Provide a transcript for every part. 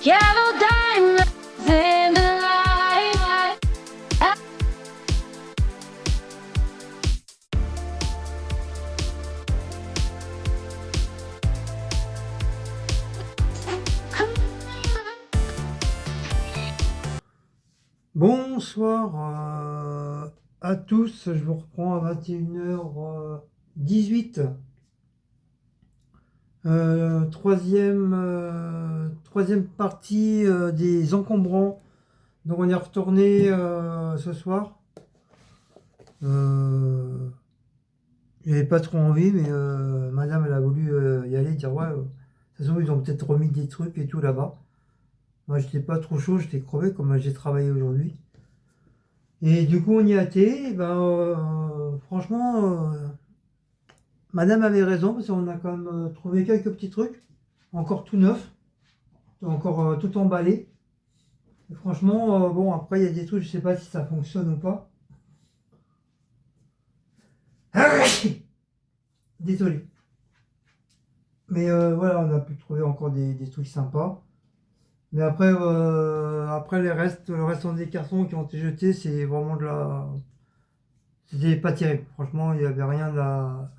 Yellow diamonds in the light. Bonsoir à tous, je vous reprends à 21h18. Troisième partie des encombrants. Donc on est retourné ce soir. J'avais pas trop envie, mais madame elle a voulu y aller, dire ouais, de toute façon ils ont peut-être remis des trucs et tout là-bas. Moi j'étais pas trop chaud, j'étais crevé comme j'ai travaillé aujourd'hui. Et du coup, on y a été. Et ben, franchement, madame avait raison parce qu'on a quand même trouvé quelques petits trucs, encore tout neufs, encore tout emballé. Et franchement, bon, après, il y a des trucs, je sais pas si ça fonctionne ou pas. Désolé. Mais voilà, on a pu trouver encore des trucs sympas. Mais après le restant des cartons qui ont été jetés, c'est vraiment de la. C'était pas terrible. Franchement, il n'y avait rien de la.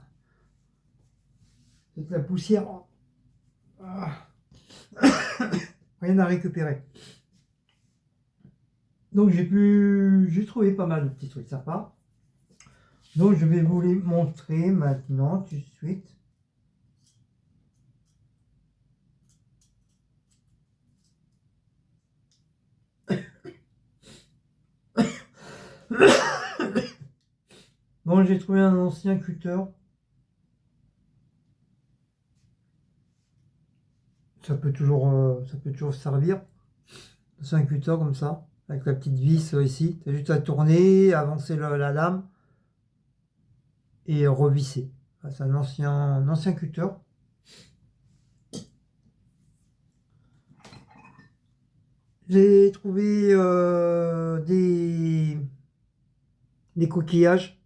C'est de la poussière. Ah. Rien à récupérer. Donc j'ai trouvé pas mal de petits trucs sympas. Donc je vais vous les montrer maintenant tout de suite. Donc j'ai trouvé un ancien cutter. Ça peut toujours servir. C'est un cutter comme ça, avec la petite vis ici. T'as juste à tourner, avancer la lame et revisser. C'est un ancien cutter. J'ai trouvé des coquillages.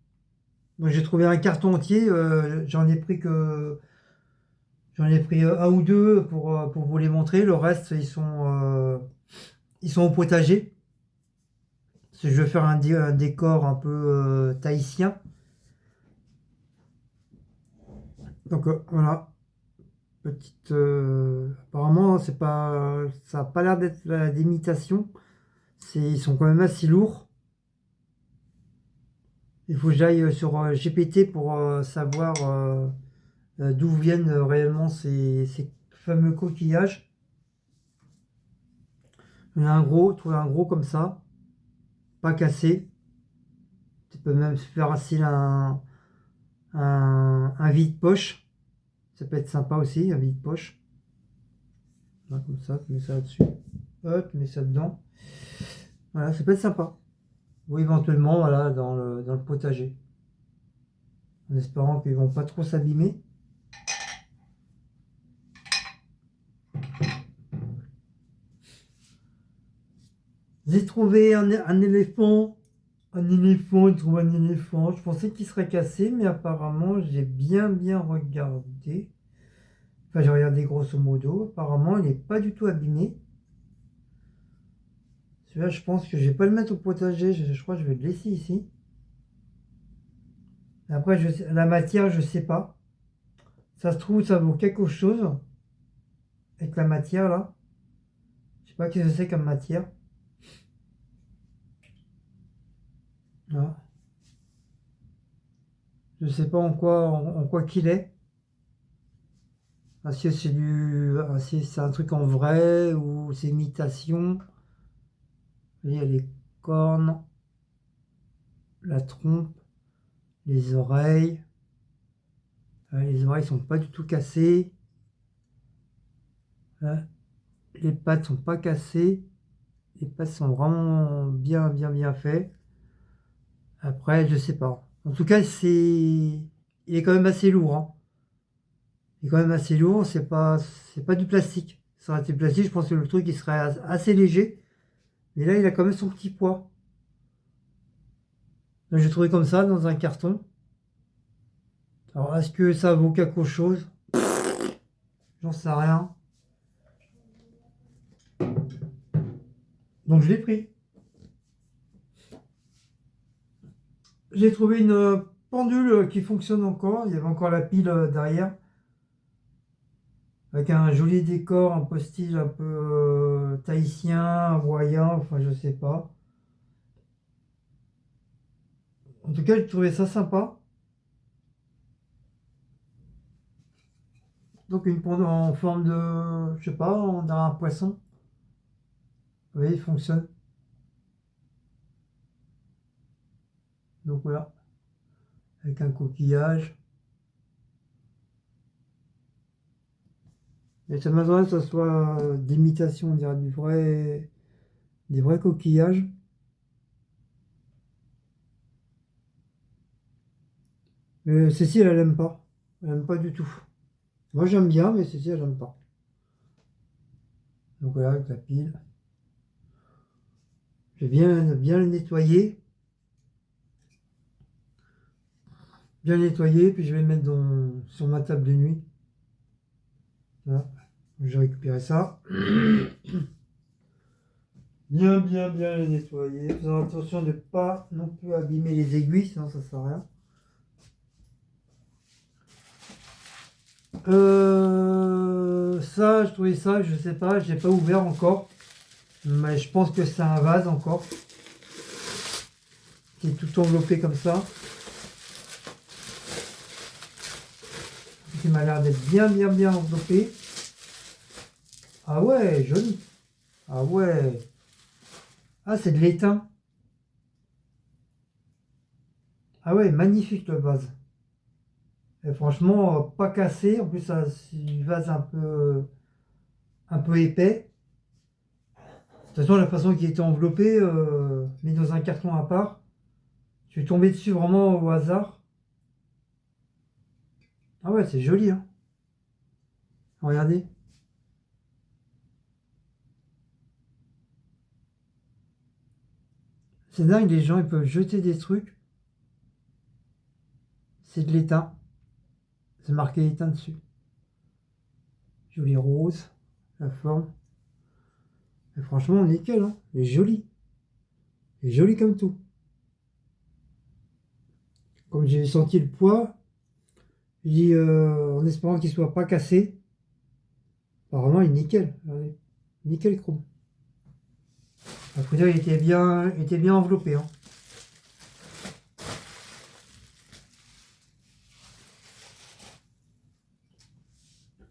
Donc j'ai trouvé un carton entier. J'en ai pris un ou deux pour vous les montrer. Le reste, ils sont au potager. Parce que je vais faire un décor un peu tahitien. Donc voilà. Apparemment, c'est pas, ça n'a pas l'air d'être d'imitation. Ils sont quand même assez lourds. Il faut que j'aille sur GPT pour savoir d'où viennent réellement ces fameux coquillages. Il y en a un gros, trouver un gros comme ça, pas cassé. Tu peux même se faire assis un vide-poche. Ça peut être sympa aussi, un vide-poche. Voilà, comme ça, tu mets ça là-dessus. Hop, tu mets ça dedans. Voilà, ça peut être sympa. Ou éventuellement, voilà, dans le potager. En espérant qu'ils vont pas trop s'abîmer. J'ai trouvé un éléphant. Un éléphant, j'ai trouvé un éléphant. Je pensais qu'il serait cassé, mais apparemment, j'ai bien regardé. Enfin, j'ai regardé grosso modo. Apparemment, il n'est pas du tout abîmé. Celui-là, je pense que je vais pas le mettre au potager. Je crois que je vais le laisser ici. Après, la matière, je sais pas. Ça se trouve, ça vaut quelque chose. Avec la matière, là. Je sais pas ce que c'est comme matière. Là. Je sais pas en quoi qu'il est. Est-ce que est-ce que c'est un truc en vrai ou c'est imitation? Il y a les cornes, la trompe, les oreilles. Les oreilles sont pas du tout cassées. Les pattes sont pas cassées. Les pattes sont vraiment bien faites. Après, je sais pas. En tout cas, il est quand même assez lourd, hein. Il est quand même assez lourd. C'est pas du plastique. Ça aurait été du plastique, je pense que le truc il serait assez léger. Mais là, il a quand même son petit poids. Donc, j'ai trouvé comme ça dans un carton. Alors, est-ce que ça vaut quelque chose? J'en sais rien. Donc je l'ai pris. J'ai trouvé une pendule qui fonctionne encore. Il y avait encore la pile derrière. Avec un joli décor, un peu style un peu tahitien, hawaïen, enfin je sais pas. En tout cas, j'ai trouvé ça sympa. Donc une pendule en forme de, je sais pas, on dirait un poisson. Vous voyez, il fonctionne. Donc voilà, avec un coquillage. Et ça m'aimerait que ça soit d'imitation, on dirait des vrais coquillages. Mais Cécile, elle aime pas. Elle aime pas du tout. Moi, j'aime bien, mais Cécile, elle aime pas. Donc voilà, avec la pile. Je vais bien le nettoyer. Bien le nettoyer, puis je vais le mettre sur ma table de nuit. Voilà. J'ai récupéré ça. Bien le nettoyer. Faisant attention de ne pas non plus abîmer les aiguilles, sinon ça sert à rien. Ça, je trouvais ça, je sais pas, j'ai pas ouvert encore. Mais je pense que c'est un vase encore. Qui est tout enveloppé comme ça. Qui m'a l'air d'être bien enveloppé. Ah ouais, joli. Ah ouais. Ah, c'est de l'étain. Ah ouais, magnifique le vase. Et franchement, pas cassé. En plus, c'est un vase un peu épais. De toute façon, la façon qu'il était enveloppé, mis dans un carton à part, je suis tombé dessus vraiment au hasard. Ah ouais, c'est joli, hein. Regardez. C'est dingue, les gens, ils peuvent jeter des trucs. C'est de l'étain. C'est marqué étain dessus. Joli rose, la forme. Et franchement, nickel, hein. Il est joli. Il est joli comme tout. Comme j'ai senti le poids, je dis en espérant qu'il soit pas cassé. Apparemment, il est nickel. Regardez. Nickel chrome. Il faut dire qu'il était bien enveloppé, hein.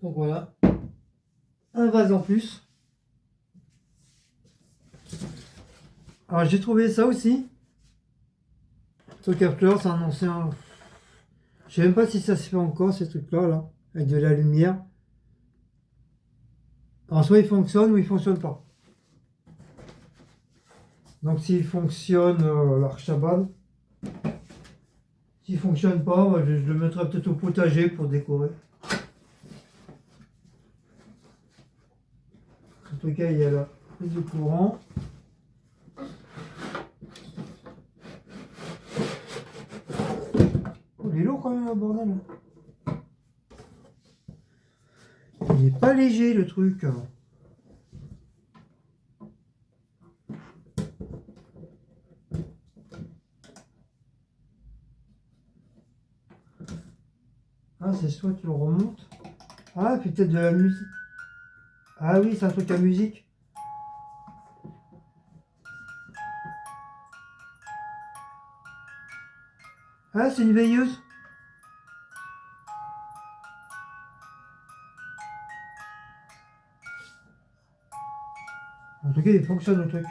Donc voilà. Un vase en plus. Alors j'ai trouvé ça aussi. Truc à fleurs, c'est un ancien. Je sais même pas si ça se fait encore ces trucs-là, là, avec de la lumière. Alors soit il fonctionne ou il fonctionne pas. Donc s'il fonctionne, l'Archabal. S'il fonctionne pas, moi, je le mettrai peut-être au potager pour décorer. En tout cas, il y a la prise de courant. Oh, il est lourd quand même, le bordel. Il est pas léger le truc. Ah, c'est soit tu le remontes. Ah, puis peut-être de la musique. Ah oui, c'est un truc à musique. Ah, c'est une veilleuse. En tout cas, il fonctionne le truc.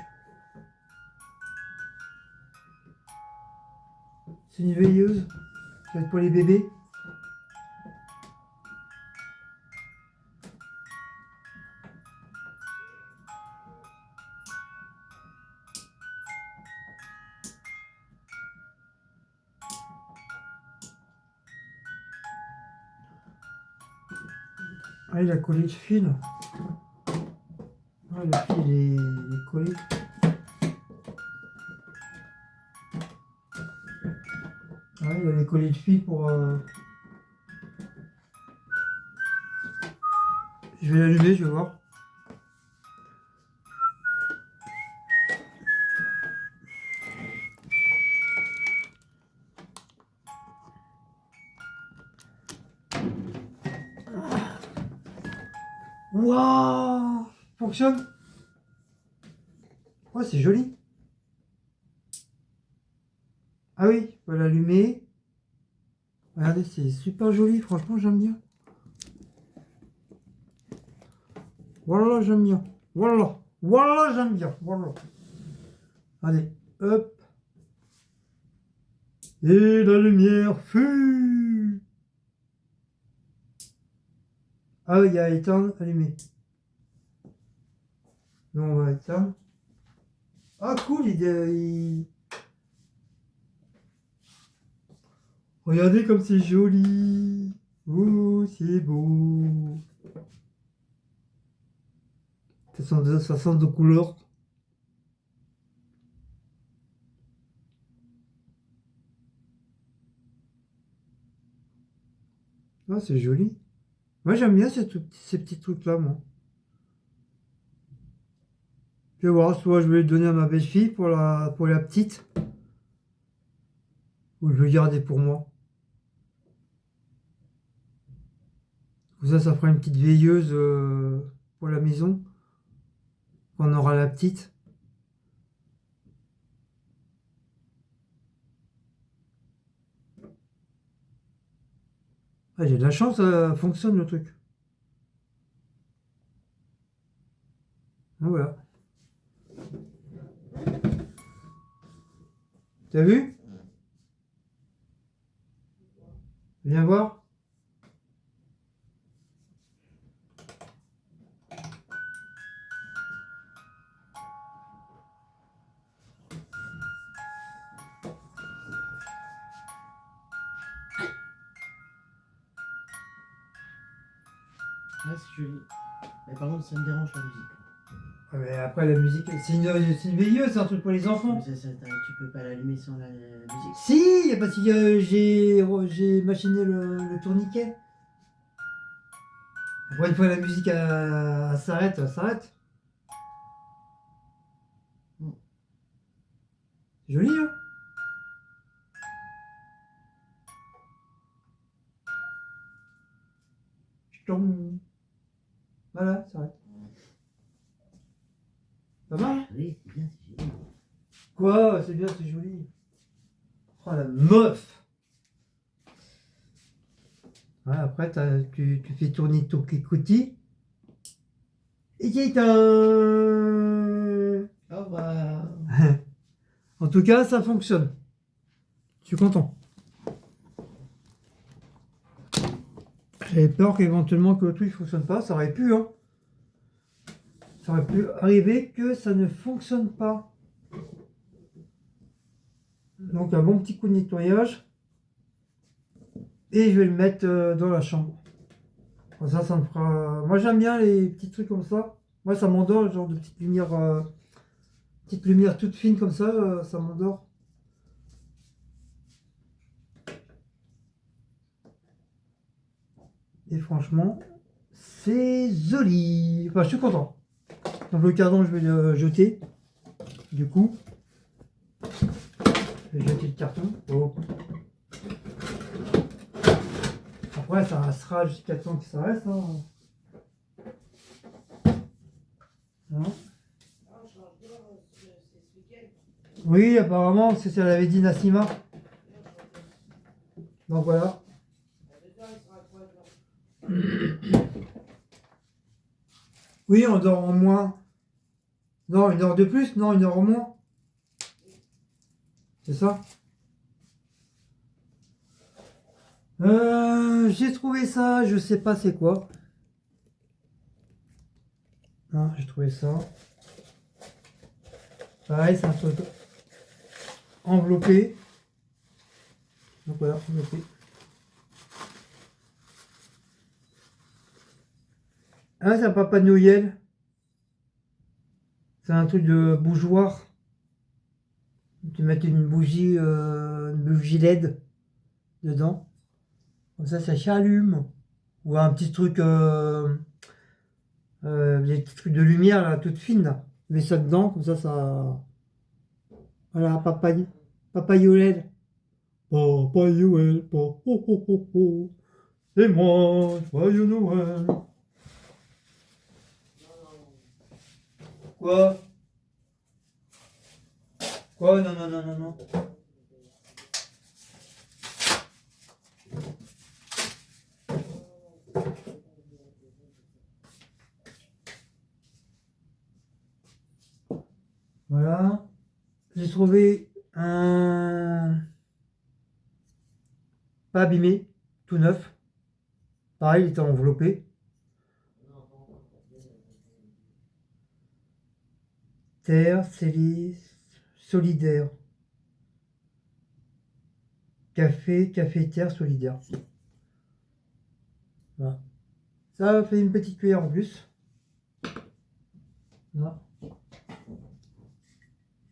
C'est une veilleuse. Ça va être pour les bébés. Ah, il a collé le fil. Ah, le fil est collé. Ah, il avait collé le fil pour. Je vais l'allumer, je vais voir. Waouh! Fonctionne? Ouais, c'est joli. Ah oui, on va l'allumer. Regardez, c'est super joli, franchement, j'aime bien. Voilà, j'aime bien. Voilà, voilà, j'aime bien. Voilà. Allez, hop. Et la lumière fut. Ah oui, il y a éteindre, allumer. Donc on va éteindre. Ah cool, regardez comme c'est joli. Oh, c'est beau. Ça sent de couleurs. Ah, c'est joli. Moi, j'aime bien ces petits trucs-là, moi. Je vais voir, soit je vais le donner à ma belle-fille pour la petite, ou je vais le garder pour moi. Comme ça fera une petite veilleuse pour la maison, quand on aura la petite. Ah, j'ai de la chance, ça fonctionne le truc. Ah, voilà. T'as vu? Viens voir. Ouais, c'est joli. Mais par contre, ça me dérange la musique. Ah, mais après, la musique, c'est une veilleuse, c'est un truc pour les enfants. Mais tu peux pas l'allumer sans la musique. Si, parce que j'ai machiné le tourniquet. Après, une fois la musique s'arrête, elle s'arrête. Mm. C'est joli, hein? Je tombe. Voilà, ça s'arrête. Pas mal? Oui, c'est bien, c'est joli. Quoi? C'est bien, c'est joli. Oh, la meuf! Ouais, après, tu fais tourner ton cliquetis. Et c'est un... Au revoir. En tout cas, ça fonctionne. Je suis content. J'avais peur qu'éventuellement que le truc ne fonctionne pas. Ça aurait pu, hein. Ça aurait pu arriver que ça ne fonctionne pas. Donc un bon petit coup de nettoyage. Et je vais le mettre dans la chambre. Comme ça me fera... Moi j'aime bien les petits trucs comme ça. Moi ça m'endort, le genre de petite lumière toute fine comme ça m'endort. Et franchement, c'est joli. Enfin, je suis content. Donc le carton, je vais le jeter. Du coup, je vais jeter le carton. Oh. Après, ça restera jusqu'à temps que ça reste. Hein. Hein. Oui, apparemment, c'est ce qu'elle avait dit Nassima. Donc voilà. Oui, on dort en moins. Non, une heure de plus? Non, une heure en moins. C'est ça? J'ai trouvé ça, je sais pas c'est quoi. Non, j'ai trouvé ça. Pareil, c'est un truc enveloppé. Donc voilà, enveloppé. Ah, c'est un Papa Noël. C'est un truc de bougeoir. Tu mets une bougie LED dedans. Comme ça s'allume. Ou un petit truc, des petits trucs de lumière là, toute fine là. Tu mets ça dedans, comme ça. Voilà, Papa Noël. Papa Noël, oh, oh, oh, oh. Et moi, joyeux Noël. Quoi? Quoi? Non, non, non, non, non. Voilà. J'ai trouvé un... Pas abîmé, tout neuf. Pareil, il était enveloppé. Terre, solidaire. Terre solidaire. Voilà. Ça fait une petite cuillère en plus. Voilà.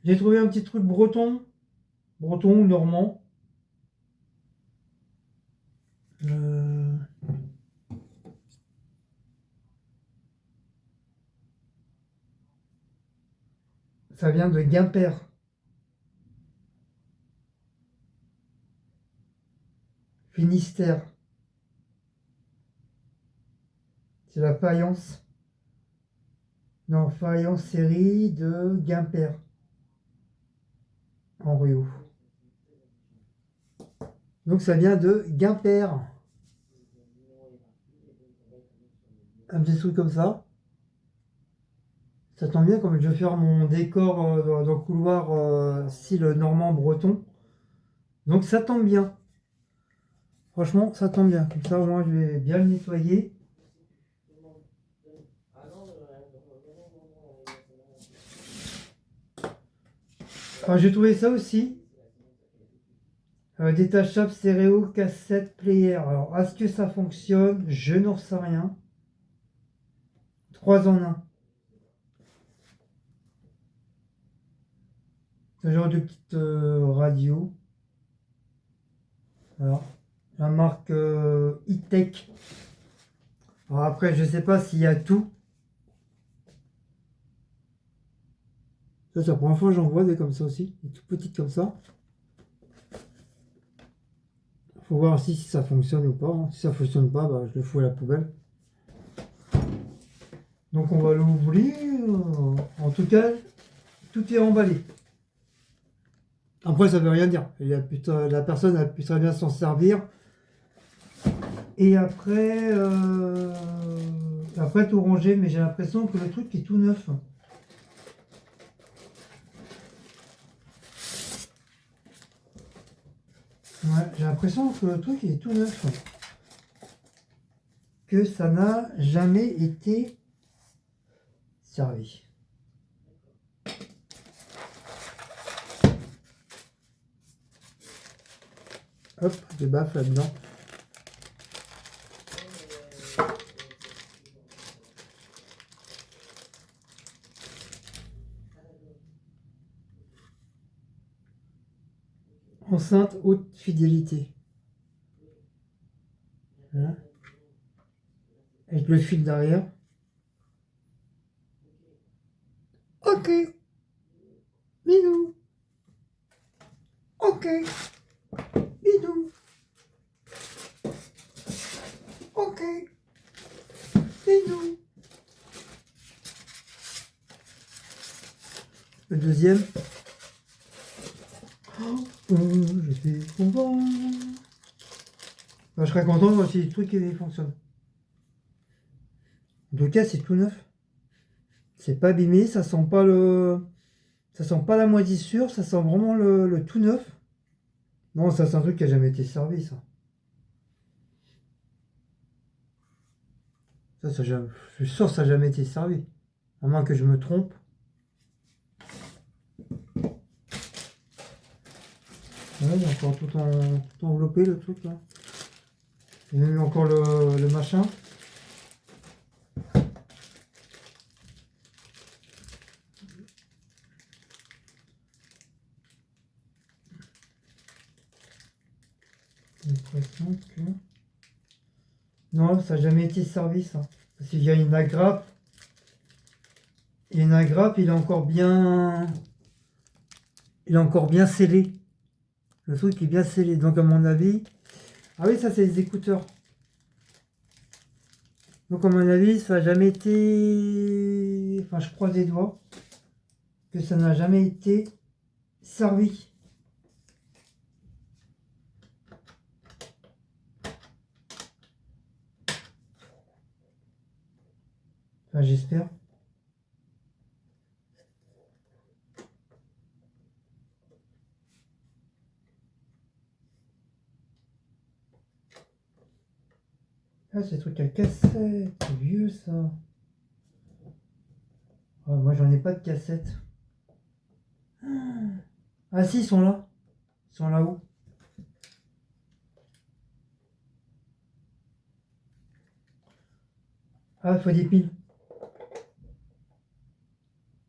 J'ai trouvé un petit truc breton. Breton ou normand. Ça vient de Guimper. Finistère. C'est la faïence. Non, faïence série de Guimper. En Rio. Donc ça vient de Guimper. Un petit truc comme ça. Ça tombe bien, comme je vais faire mon décor dans le couloir style normand breton. Donc ça tombe bien. Franchement, ça tombe bien. Comme ça, au moins, je vais bien le nettoyer. Enfin, j'ai trouvé ça aussi. Détachable stéréo cassette player. Alors, est-ce que ça fonctionne? Je n'en sais rien. 3 en 1. Ce genre de petite radio. Voilà. La marque E-Tech. Alors après, je sais pas s'il y a tout. Ça, c'est la première fois que j'en vois des comme ça aussi. Des toutes petites comme ça. Faut voir aussi si ça fonctionne ou pas. Si ça fonctionne pas, bah, je le fous à la poubelle. Donc on va l'ouvrir. En tout cas, tout est emballé. Après, ça veut rien dire. La personne a pu très bien s'en servir. Et après, tout ranger, mais j'ai l'impression que le truc est tout neuf. Ouais, j'ai l'impression que le truc est tout neuf. Que ça n'a jamais été servi. Hop, des baffes là-dedans. Enceinte haute fidélité. Voilà. Avec le fil derrière. Ok. Bisous. Ok. Bisous. Ok. Bisous. Le deuxième. Je suis content. Bah, je serais content si le truc il fonctionne. En tout cas, c'est tout neuf. C'est pas abîmé, ça sent pas ça sent pas la moisissure, ça sent vraiment le tout neuf. Non, ça c'est un truc qui a jamais été servi, ça. Je suis sûr que ça n'a jamais été servi. À moins que je me trompe. Ouais, il y a encore tout enveloppé le truc là. Il y a même encore le machin. J'ai l'impression que... Non, ça n'a jamais été servi ça. Parce qu'il y a une agrafe. Et une agrafe, il est encore bien... Il est encore bien scellé. Le truc est bien scellé. Donc à mon avis... Ah oui, ça c'est les écouteurs. Donc, à mon avis, ça n'a jamais été. Enfin, je croise les doigts que ça n'a jamais été servi. Enfin, j'espère. Ah, c'est des trucs à cassette, c'est vieux ça. Ah, moi, j'en ai pas de cassette. Ah, si, ils sont là. Ils sont là-haut. Ah, il faut des piles.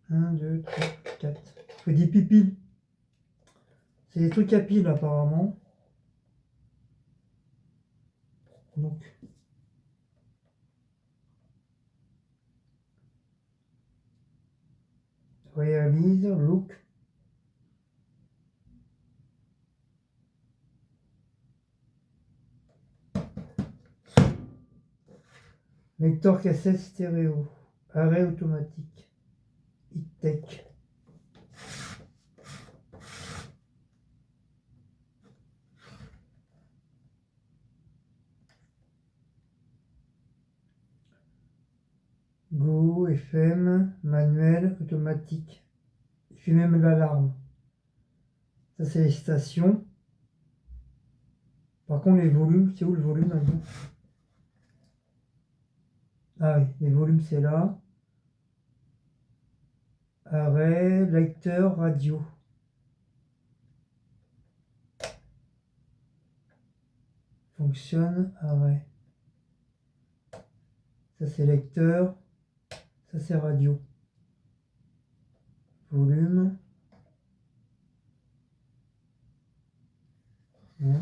1, 2, 3, 4. Il faut des pipiles. C'est des trucs à piles apparemment. Donc. Réalise, look. Lecteur cassette stéréo. Arrêt automatique. E-Tech. Go, FM, manuel, automatique. Il fait même l'alarme. Ça, c'est les stations. Par contre, les volumes, c'est où le volume maintenant? Ah oui, les volumes, c'est là. Arrêt, lecteur, radio. Fonctionne, arrêt. Ça, c'est lecteur. Ça, c'est radio. Volume. Hein.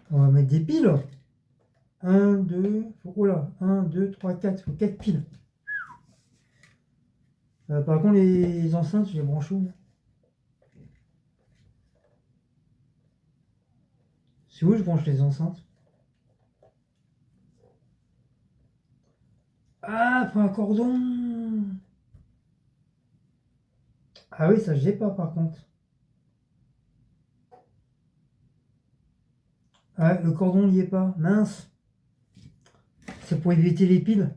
On va mettre des piles. 1, 2, oh là, 1, 2, 3, 4, il faut 4 piles. Par contre, les enceintes, je les branche où? C'est où je branche les enceintes? Ah, faut un cordon. Ah oui, ça j'ai pas par contre. Ah, le cordon n'y est pas. Mince. C'est pour éviter les piles.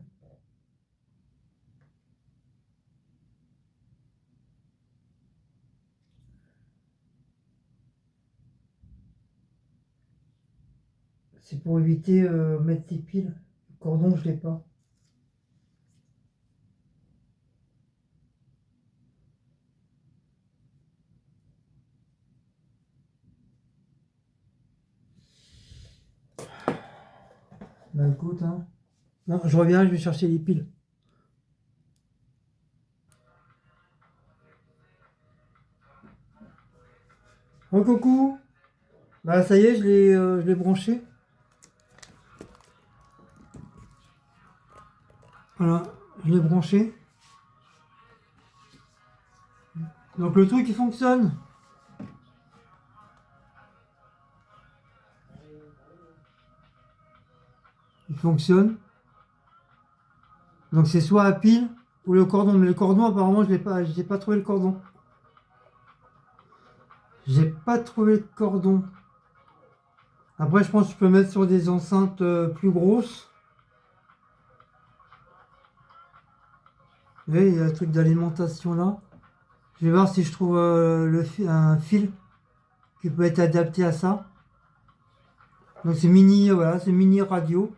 C'est pour éviter mettre les piles. Le cordon, je l'ai pas. Bah écoute, hein. Non, je reviens, je vais chercher les piles. Oh coucou. Bah ça y est, je l'ai branché. Voilà, je l'ai branché. Donc le truc il fonctionne. Il fonctionne. Donc c'est soit à pile ou le cordon. Mais le cordon apparemment je n'ai pas trouvé le cordon. J'ai pas trouvé le cordon. Après je pense que je peux mettre sur des enceintes plus grosses. Vous voyez, il y a le truc d'alimentation là. Je vais voir si je trouve un fil qui peut être adapté à ça. Donc c'est mini, voilà, c'est mini radio.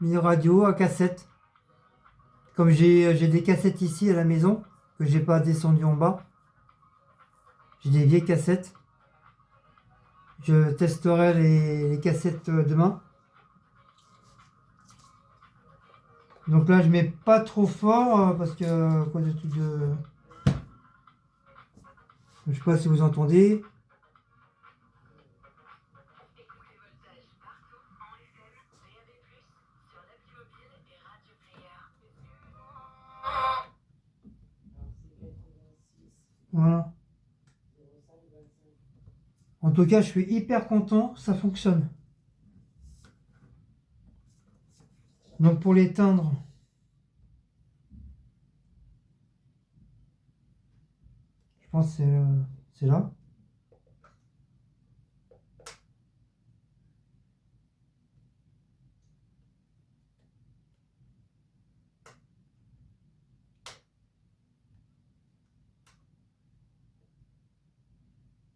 Mini radio à cassette. Comme j'ai des cassettes ici à la maison, que j'ai pas descendu en bas. J'ai des vieilles cassettes. Je testerai les cassettes demain. Donc là je mets pas trop fort parce que quoi de truc de. Je sais pas si vous entendez. Voilà. En tout cas, je suis hyper content, ça fonctionne. Donc pour l'éteindre, je pense que c'est là.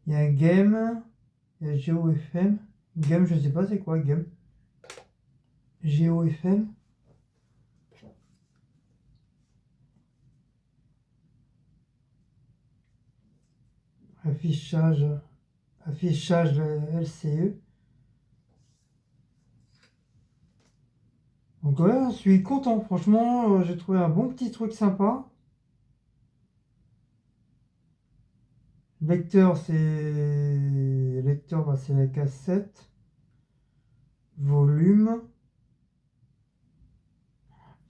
Il y a Game, il y a GeoFM. Game, je sais pas c'est quoi Game. GeoFM. Affichage, affichage LCE. Donc ouais, je suis content. Franchement, j'ai trouvé un bon petit truc sympa. Lecteur, bah, c'est la cassette. Volume.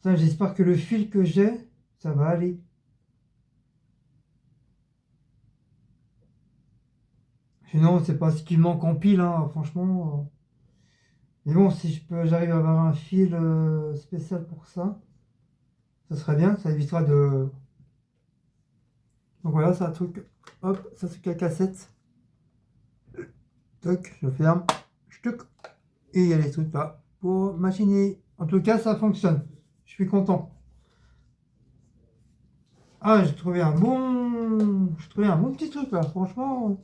Ça, j'espère que le fil que j'ai, ça va aller. Sinon, c'est pas ce qui manque en pile, hein, franchement. Mais bon, si j'arrive à avoir un fil spécial pour ça, ça serait bien, ça évitera de. Donc voilà, c'est un truc. Hop, ça c'est la cassette. Toc, je ferme. Ch'tuc. Et il y a les trucs là pour machiner. En tout cas, ça fonctionne. Je suis content. Ah, j'ai trouvé un bon. J'ai trouvé un bon petit truc là, franchement.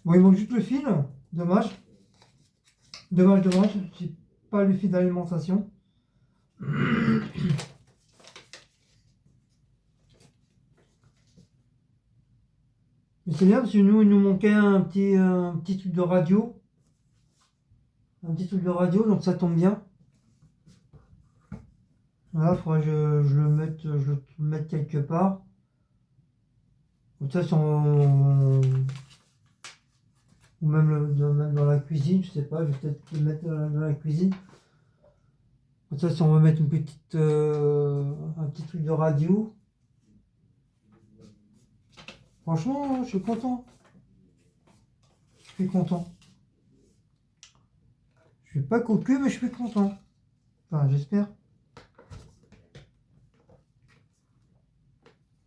Bon, il manque juste le fil. Dommage. Dommage, dommage. J'ai pas le fil d'alimentation. Mais c'est bien parce que nous, il nous manquait un petit truc de radio. Un petit truc de radio, donc ça tombe bien. Voilà, il faudrait que je le mette quelque part. Comme ça, ou même, même dans la cuisine, je sais pas, je vais peut-être le mettre dans la cuisine. Comme ça, si on veut mettre un petit truc de radio. Franchement, je suis content. Je suis content. Je suis pas cocu, mais je suis content. Enfin, j'espère.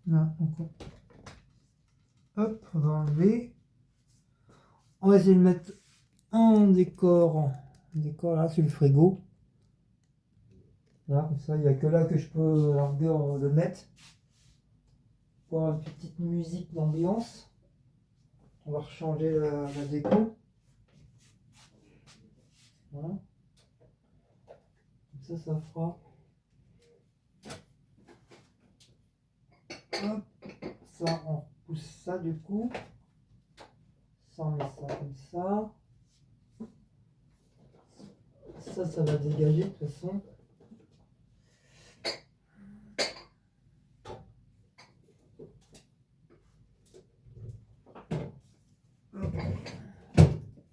Là, encore. Hop, on va enlever. On va essayer de mettre un décor là sur le frigo. Voilà, comme ça, il n'y a que là que je peux à la rigueur le mettre. Pour avoir une petite musique d'ambiance. On va rechanger la déco. Voilà. Comme ça fera. Hop. Ça, on repousse ça du coup. Ça, on met ça comme ça. Ça va dégager de toute façon.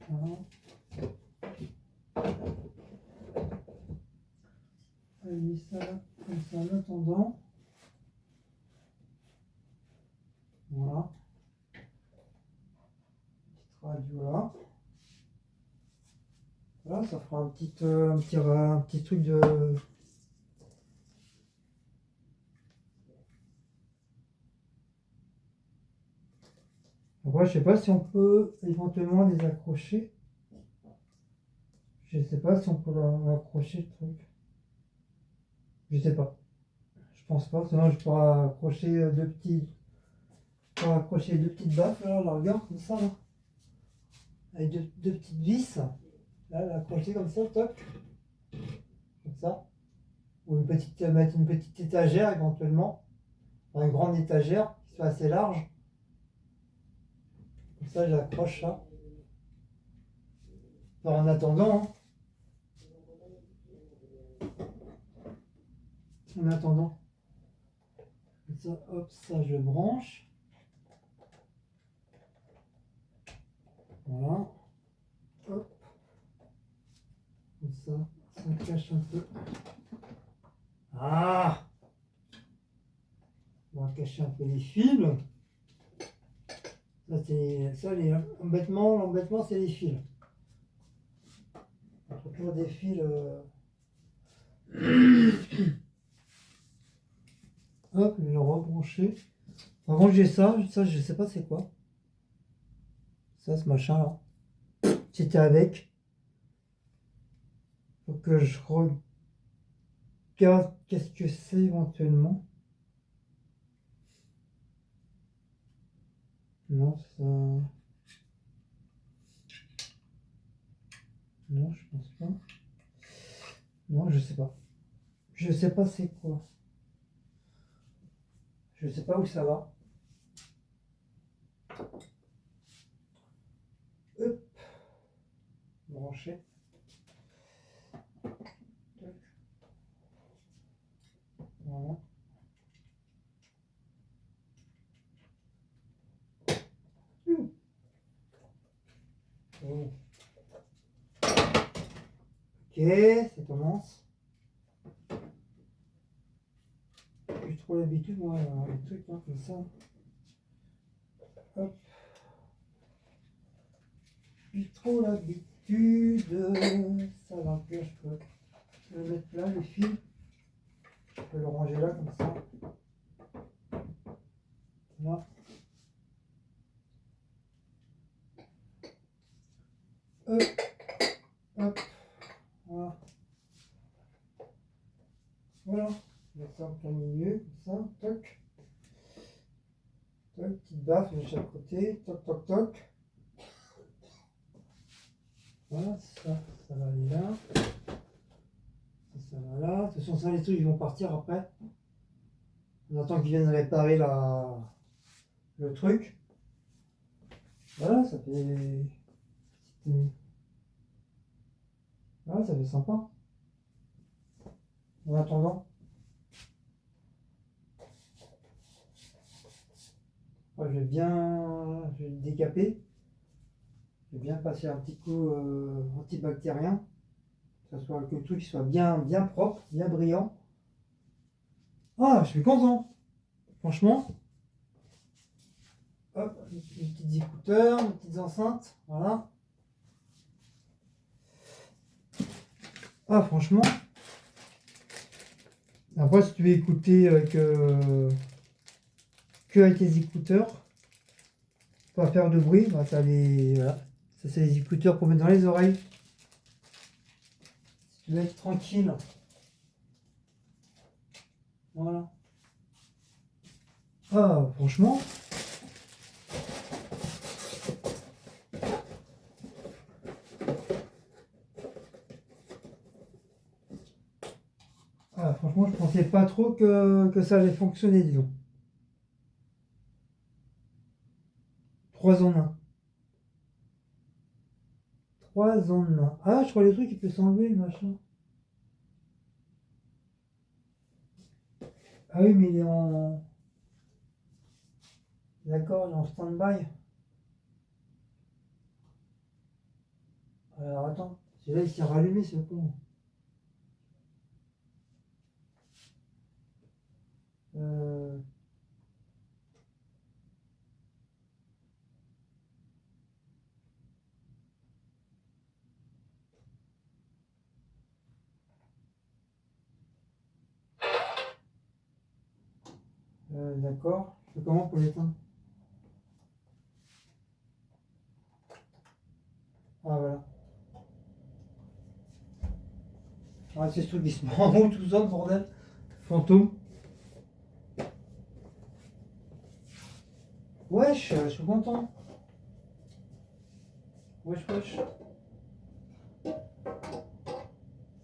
Voilà. On va mettre ça là, comme ça en attendant. Voilà. Petite radio là. Voilà, ça fera un petit truc de. Après, je sais pas si on peut éventuellement les accrocher. Je sais pas si on peut l'accrocher le truc. Je sais pas. Je pense pas. Sinon, je pourrais accrocher accrocher deux petites baffes là, à la rigueur, comme ça, là. Avec deux petites vis. Là, l'accrocher comme ça, toc. Comme ça. Ou mettre une petite étagère éventuellement. Enfin, une grande étagère qui soit assez large. Comme ça, j'accroche ça. Enfin, en attendant, hein. En attendant. Comme ça, hop, ça je branche. Voilà. Hop. Comme ça cache un peu. Ah! On va cacher un peu les fils. L'embêtement, c'est les fils. toujours des fils. Hop, je vais le rebrancher. Avant j'ai ça je sais pas c'est quoi. Ça, ce machin là. C'était avec. Faut que je regarde qu'est-ce que c'est éventuellement. Non, ça. Non, je pense pas. Non, je sais pas. Je sais pas c'est quoi. Je sais pas où ça va. Hop. Brancher. Voilà. Oh. Ok, ça commence. J'ai plus trop l'habitude, moi, les trucs hein, comme ça. Hop. Plus trop l'habitude. Ça va plus, je peux le mettre là, le fil. Je peux le ranger là, comme ça. Là. Hop. Hop. Voilà. Voilà. Je mets ça en plein milieu, comme ça. Toc. Toc, petite baffe de chaque côté. Toc, toc, toc. Voilà, ça va aller là. Ça va là. De toute façon, ça, les trucs, ils vont partir après. On attend qu'ils viennent réparer le truc. Voilà, ça fait. Voilà, ça fait sympa. En attendant. Moi, je vais le décaper. Je vais bien passer un petit coup antibactérien. Que le truc soit bien propre, bien brillant. Ah, je suis content. Franchement. Hop, mes petits écouteurs, mes petites enceintes. Voilà. Ah, franchement. Après, si tu veux écouter que avec les écouteurs, pas faire de bruit, bah, t'as les. Voilà. Ça, c'est les écouteurs pour mettre dans les oreilles. Si tu veux être tranquille. Voilà. Ah, franchement. Ah, franchement, je pensais pas trop que ça allait fonctionner, disons. 3 en 1. 3 en 1. Ah, je crois les trucs, il peut s'enlever, le machin. Ah oui, mais il est en. D'accord, il est en stand-by. Alors attends, celui-là il s'est rallumé ce con. Euh, d'accord, je fais comment pour l'éteindre? Ah voilà. Ah, c'est ce truc qui se met en haut tout ça, bordel. Fantôme. Wesh, je suis content. Wesh, wesh.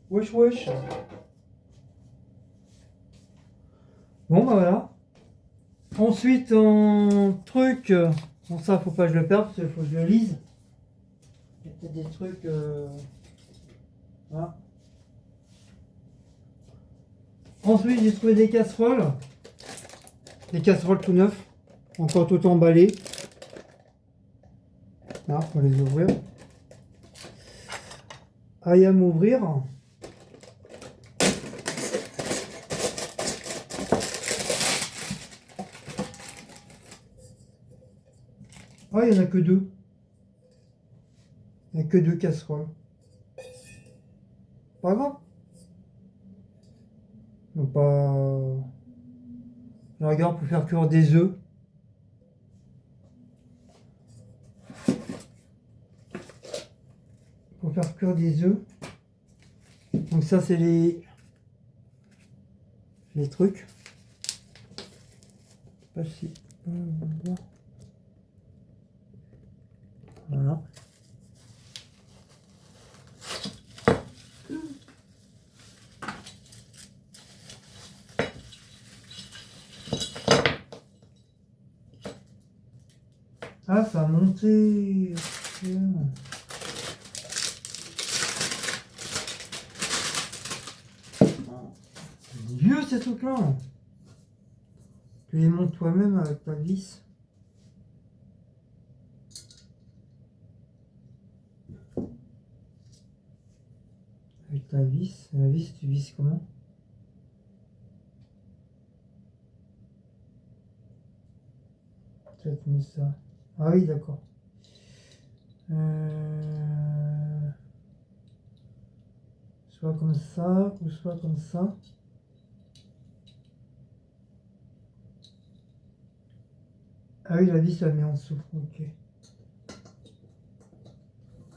Wesh, wesh. Bon, bah voilà. Ensuite, en truc. Bon, ça, faut pas que je le perde, parce qu'il faut que je le lise. Il y a peut-être des trucs. Voilà. Ensuite, j'ai trouvé des casseroles. Des casseroles tout neufs. Encore tout emballées. Là, faut les ouvrir. Ayam ouvrir. Ah, il n'y en a que 2. Il n'y a que 2 casseroles. Pas grave. Donc pas. Je regarde pour faire cuire des œufs. Pour faire cuire des œufs. Donc ça c'est les trucs. Je sais pas si on voit. Voilà. Ah, ça a monté. C'est vieux ces trucs-là. Tu les montes toi-même avec ta vis. Avec ta vis. La vis, tu vises comment? Tu as mis ça. Ah oui, d'accord. Soit comme ça, ou soit comme ça. Ah oui, la vis, elle met en dessous. Ok.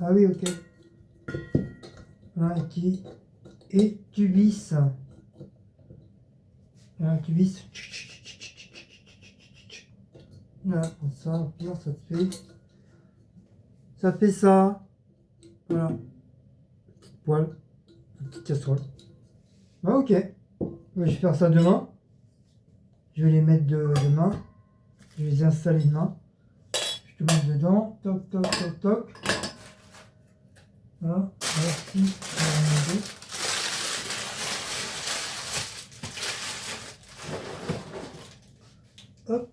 Ah oui, ok. Voilà, et tu visses. Voilà, tu visses. Voilà, comme ça, au pire, ça te fait. Ça fait ça. Voilà. Petite poêle. Une petite casserole. Ah, ok. Je vais faire ça demain. Je vais les mettre demain. Je vais les installer demain. Je te mets dedans. Toc, toc, toc, toc. Voilà. Merci. Hop.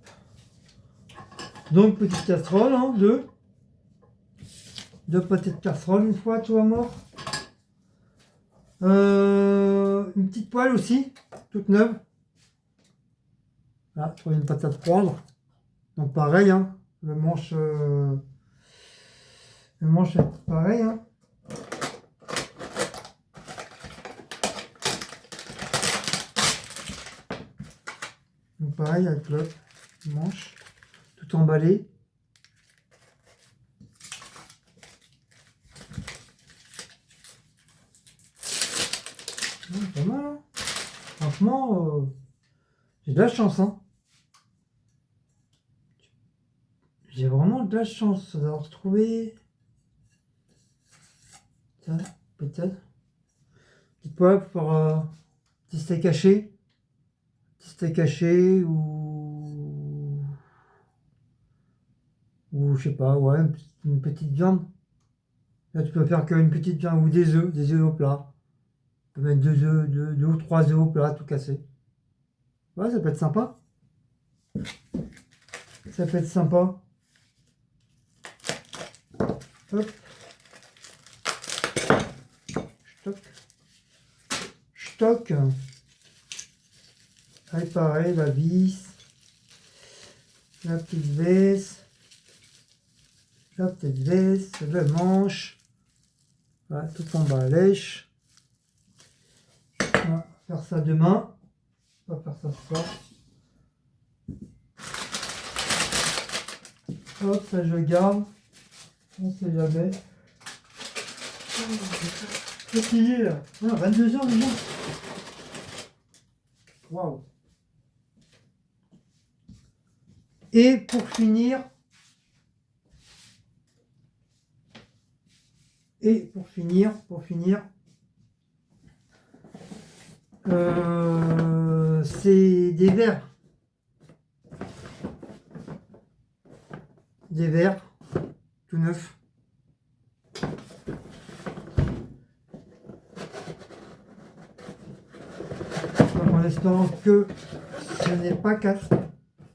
Donc, petite casserole, hein, deux petites casseroles, une fois, tout à mort. Une petite poêle aussi, toute neuve. Là, pour une patate froide. Donc pareil, hein, le manche est pareil. Hein. Donc pareil avec le manche, tout emballé. Pas mal, hein. Franchement, j'ai de la chance, hein. J'ai vraiment de la chance d'avoir trouvé ça, peut-être. Petite poêle pour faire petit steak haché. Petit steak haché ou je sais pas, ouais, une petite viande. Là, tu peux faire qu'une petite viande ou des œufs au plat. Tu peux mettre deux ou trois œufs au plat, tout cassé. Ouais, ça peut être sympa. Ça peut être sympa. Hop. Stock. Allez, pareil, la vis. La petite vis. La petite vis. Le manche. Voilà, tout en bas lèche. On va faire ça demain. On va faire ça ce soir. Hop, ça je garde. On sait jamais. Qu'est-ce qu'il est là? 22h déjà. Waouh. Et pour finir, c'est des verres. Des verres tout neufs. Donc, en espérant que ce n'est pas cassé.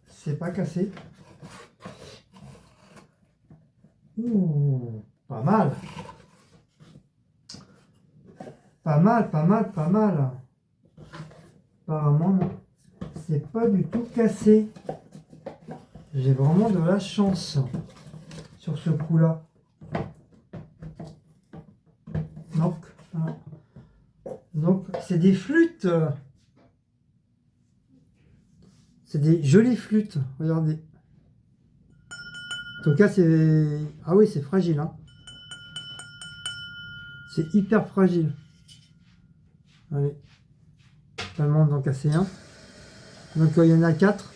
C'est pas cassé. Ouh, pas mal. Pas mal, pas mal, pas mal. Apparemment, non. C'est pas du tout cassé. J'ai vraiment de la chance sur ce coup-là. Donc, voilà. des flûtes. C'est des jolies flûtes, regardez. En tout cas, c'est... Ah oui, c'est fragile, hein. C'est hyper fragile. Allez. Je vais d'en casser un. Donc, il y en a 4.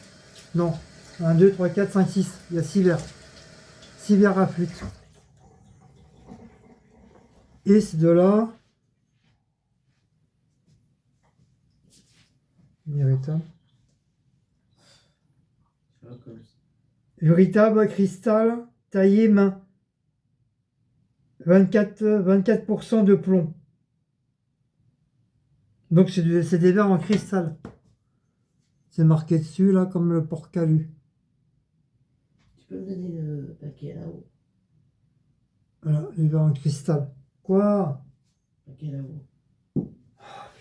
Non. 1, 2, 3, 4, 5, 6. Il y a 6 verres. 6 verres à flûte. Et ces deux-là... Véritable. Véritable cristal taillé main. 24% de plomb. Donc c'est des verres en cristal. C'est marqué dessus là comme le porcalu. Tu peux me donner le paquet là-haut? Voilà, les verres en cristal. Quoi? Paquet là-haut.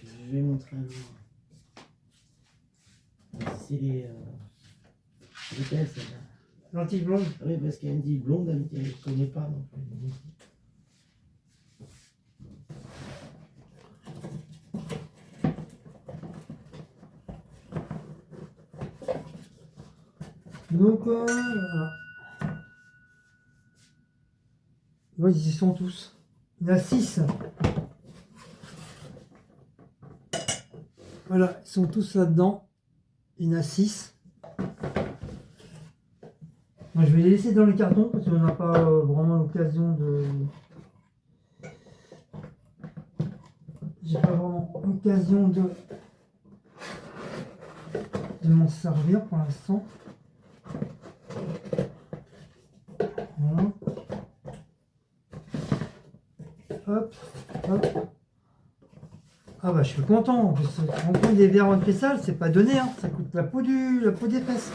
Je vais montrer à vous. C'est les belles celle-là. Lentilles blondes. Oui, parce qu'elle me dit blonde, elle me dit elle ne connaît pas non plus. Donc voilà. Oui, ils y sont tous. Il y en a 6. Voilà, ils sont tous là-dedans. Il y en a 6. Moi, je vais les laisser dans les cartons parce qu'on n'a pas vraiment l'occasion de... J'ai pas vraiment l'occasion de m'en servir pour l'instant. Voilà. Hop, hop. Ah bah je suis content, parce que prendre des verres en cristal, c'est pas donné, hein. Ça coûte la peau des fesses.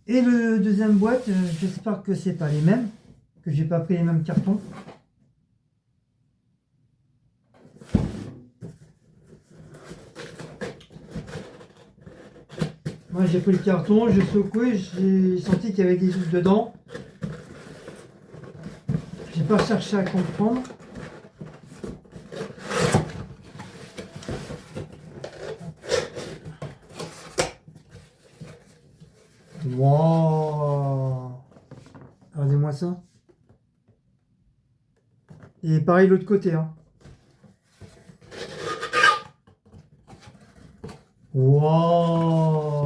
Et le deuxième boîte, j'espère que c'est pas les mêmes, que j'ai pas pris les mêmes cartons. Moi j'ai pris le carton, j'ai secoué, j'ai senti qu'il y avait des trucs dedans. J'ai pas cherché à comprendre. Wow. Regardez-moi ça. Et pareil l'autre côté, hein. Wow.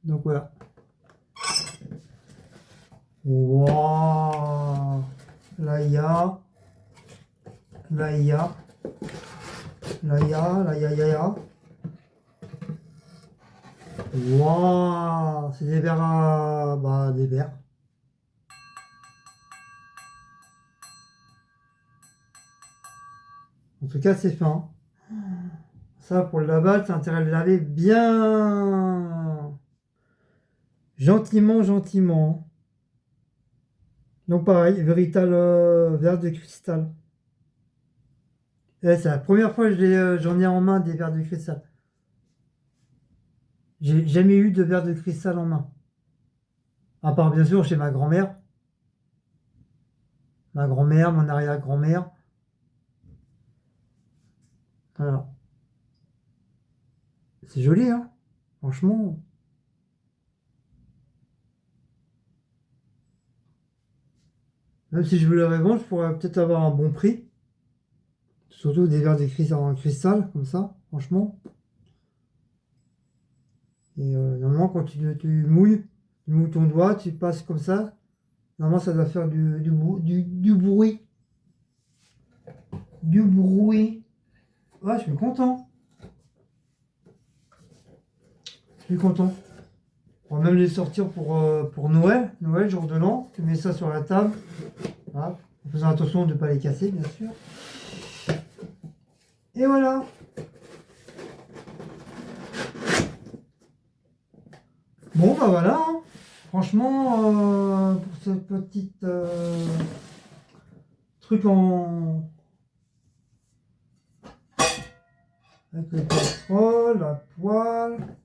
Donc voilà. Wow. Là il y a. Là il y a. Là il y a. Là il y a. Wow. C'est des verres à... Bah des verres. En tout cas c'est fin. Ça pour le lavage, c'est intérêt de laver bien. Gentiment. Donc pareil, véritable verre de cristal. C'est la première fois que j'en ai en main des verres de cristal. J'ai jamais eu de verre de cristal en main. À part bien sûr chez ma grand-mère. Ma grand-mère, mon arrière-grand-mère. Voilà. C'est joli, hein? Franchement. Même si je veux la revendre, je pourrais peut-être avoir un bon prix. Surtout des verres de cristal en cristal, comme ça, franchement. Et normalement, quand tu mouilles ton doigt, tu passes comme ça. Normalement, ça doit faire du bruit. Du bruit. Ouais, je suis content. Je suis content. On va même les sortir pour Noël. Noël, jour de l'an. Tu mets ça sur la table. Voilà. En faisant attention de ne pas les casser, bien sûr. Et voilà. Bon, bah voilà. Hein. Franchement, pour cette petite truc en... Avec le casserole, la poêle.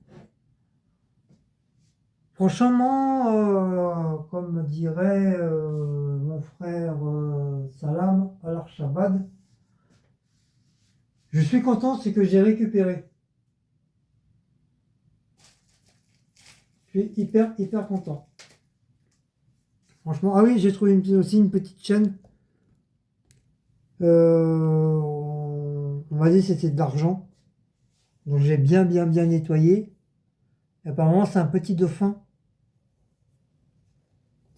Franchement, comme dirait mon frère Salam Al-Shabad, je suis content, c'est que j'ai récupéré. Je suis hyper content. Franchement, ah oui, j'ai trouvé aussi une petite chaîne. On m'a dit que c'était de l'argent. Donc j'ai bien nettoyé. Et apparemment, c'est un petit dauphin.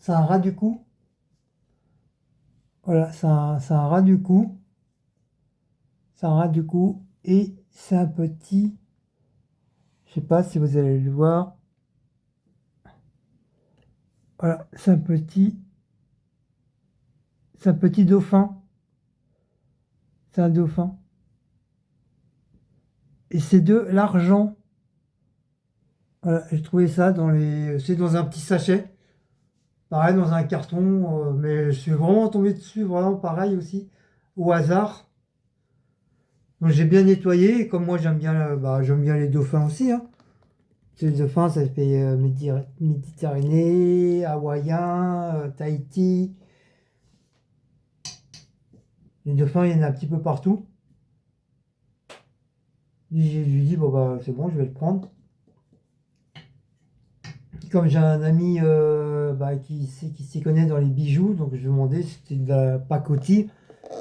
C'est un rat du cou. Voilà, c'est un rat du cou. C'est un rat du cou. Et c'est un petit. Je sais pas si vous allez le voir. Voilà, c'est un petit. C'est un petit dauphin. C'est un dauphin. Et c'est de l'argent. Voilà, j'ai trouvé ça dans les. C'est dans un petit sachet. Pareil, dans un carton. Mais je suis vraiment tombé dessus, vraiment pareil aussi. Au hasard. Donc j'ai bien nettoyé. Et comme moi j'aime bien les dauphins aussi, hein. Les dauphins, ça fait Méditerranée, hawaïen, Tahiti. Les dauphins, il y en a un petit peu partout. Et je lui dis, bon bah c'est bon, je vais le prendre. Comme j'ai un ami qui s'y connaît dans les bijoux, donc je lui ai demandé si c'était de la pacotille.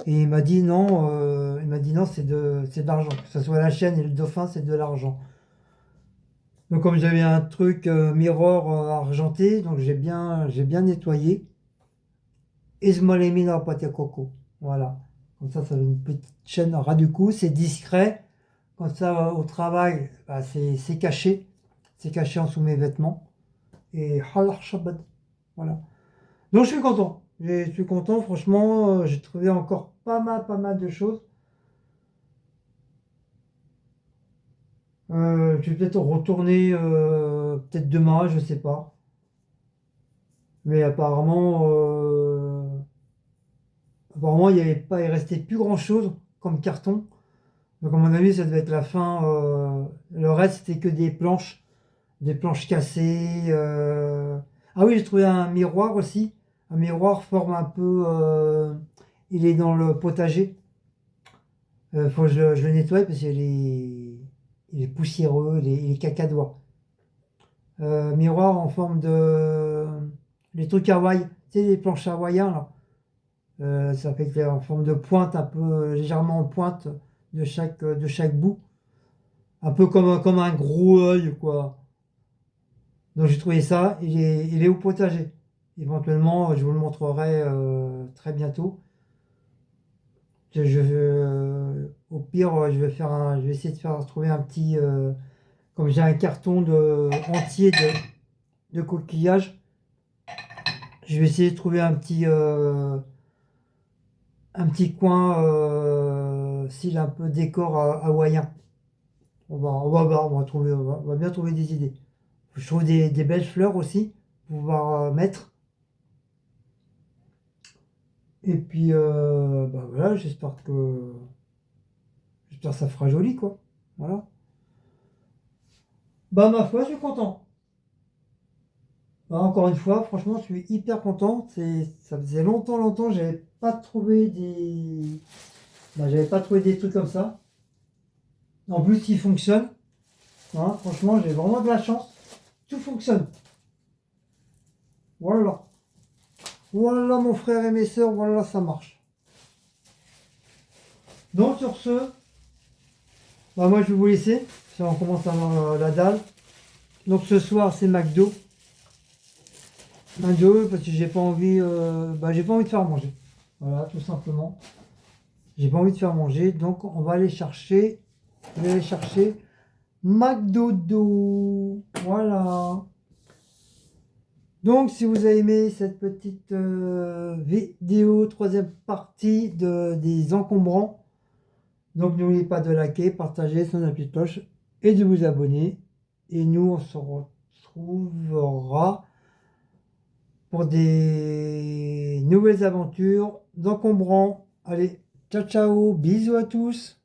Et il m'a dit non, c'est de l'argent. Que ce soit la chaîne et le dauphin, c'est de l'argent. Donc comme j'avais un truc mirror argenté, donc j'ai bien nettoyé. Et je me l'ai mis dans la pâte à coco. Voilà. Comme ça fait une petite chaîne ras du cou. C'est discret. Comme ça, au travail, bah, c'est caché. C'est caché en sous mes vêtements. Et halal shabbat. Voilà. Donc je suis content. Je suis content. Franchement, j'ai trouvé encore pas mal de choses. Je vais peut-être retourner peut-être demain, je sais pas. Mais apparemment il restait plus grand-chose comme carton. Donc à mon avis, ça devait être la fin. Le reste, c'était que des planches cassées. Ah oui, j'ai trouvé un miroir aussi. Un miroir forme un peu. Il est dans le potager. Faut que je le nettoie parce il est poussiéreux, il est cacadois. Miroir en forme de. Les trucs Hawaï, tu sais, les planches hawaïens là. Ça fait que en forme de pointe, un peu légèrement en pointe de chaque bout. Un peu comme un gros œil, quoi. Donc j'ai trouvé ça, il est au potager. Éventuellement, je vous le montrerai très bientôt. Au pire, je vais essayer de trouver un petit, comme j'ai un carton entier de coquillages, je vais essayer de trouver un petit coin, style un peu décor hawaïen. On va trouver, on va bien trouver des idées. Je trouve des belles fleurs aussi, pour pouvoir mettre. Et puis, bah voilà, j'espère que ça fera joli, quoi. Voilà. Bah, ma foi, je suis content. Bah, encore une fois, franchement, je suis hyper content. Ça faisait longtemps, j'avais pas trouvé des trucs comme ça. En plus, ils fonctionnent. Hein, franchement, j'ai vraiment de la chance. Tout fonctionne. Voilà. Voilà, mon frère et mes sœurs, voilà, ça marche. Donc, sur ce, bah, moi, je vais vous laisser. Ça, on commence à avoir la dalle. Donc, ce soir, c'est McDo. McDo, parce que j'ai pas envie de faire manger. Voilà, tout simplement. J'ai pas envie de faire manger, donc on va aller chercher. Je vais aller chercher McDo. Voilà. Donc, si vous avez aimé cette petite vidéo, troisième partie des encombrants, donc n'oubliez pas de liker, partager, sonner la petite cloche et de vous abonner. Et nous, on se retrouvera pour des nouvelles aventures d'encombrants. Allez, ciao ciao, bisous à tous.